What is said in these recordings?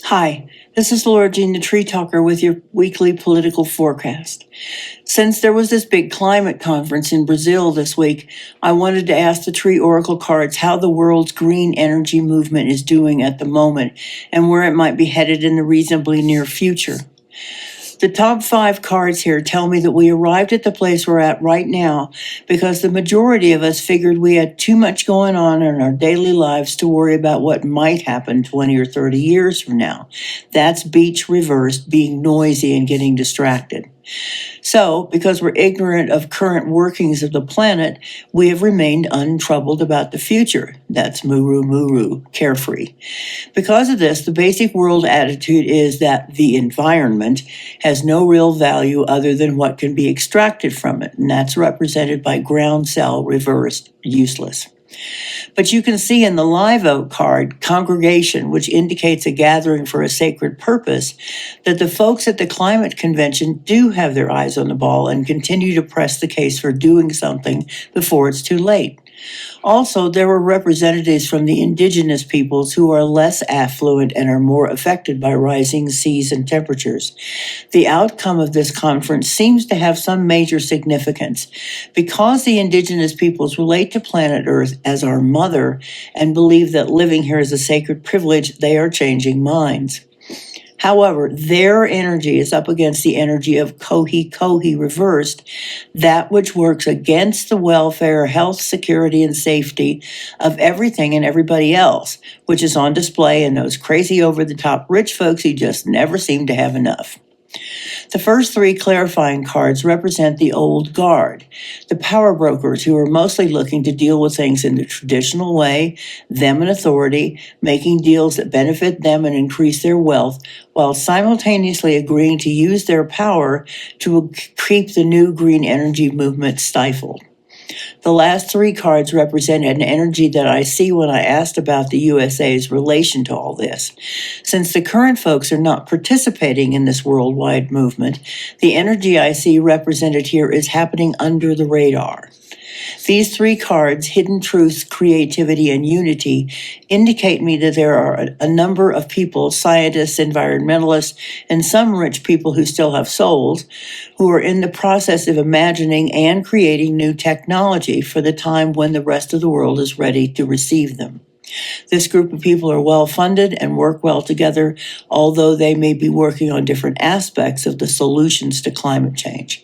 Hi, this is LauraJthe.Treetalker with your weekly political forecast. Since there was this big climate conference in Brazil this week, I wanted to ask the tree oracle cards how the world's green energy movement is doing at the moment and where it might be headed in the reasonably near future. The top 5 cards here tell me that we arrived at the place we're at right now because the majority of us figured we had too much going on in our daily lives to worry about what might happen 20 or 30 years from now. That's beach reversed, being noisy and getting distracted. So, because we're ignorant of current workings of the planet, we have remained untroubled about the future. That's muru, carefree. Because of this, the basic world attitude is that the environment has no real value other than what can be extracted from it, and that's represented by ground cell reversed, useless. But you can see in the live oak card, congregation, which indicates a gathering for a sacred purpose, that the folks at the climate convention do have their eyes on the ball and continue to press the case for doing something before it's too late. Also, there were representatives from the indigenous peoples who are less affluent and are more affected by rising seas and temperatures. The outcome of this conference seems to have some major significance. Because the indigenous peoples relate to planet Earth as our mother and believe that living here is a sacred privilege, they are changing minds. However, their energy is up against the energy of Kohi reversed, that which works against the welfare, health, security, and safety of everything and everybody else, which is on display in those crazy over-the-top rich folks who just never seem to have enough. The first 3 clarifying cards represent the old guard, the power brokers who are mostly looking to deal with things in the traditional way, them in authority, making deals that benefit them and increase their wealth, while simultaneously agreeing to use their power to keep the new green energy movement stifled. The last 3 cards represent an energy that I see when I asked about the USA's relation to all this. Since the current folks are not participating in this worldwide movement, the energy I see represented here is happening under the radar. These 3 cards, hidden truths, creativity, and unity, indicate me that there are a number of people, scientists, environmentalists, and some rich people who still have souls, who are in the process of imagining and creating new technology for the time when the rest of the world is ready to receive them. This group of people are well-funded and work well together, although they may be working on different aspects of the solutions to climate change.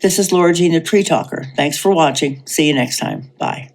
This is LauraJthe.Treetalker. Thanks for watching. See you next time. Bye.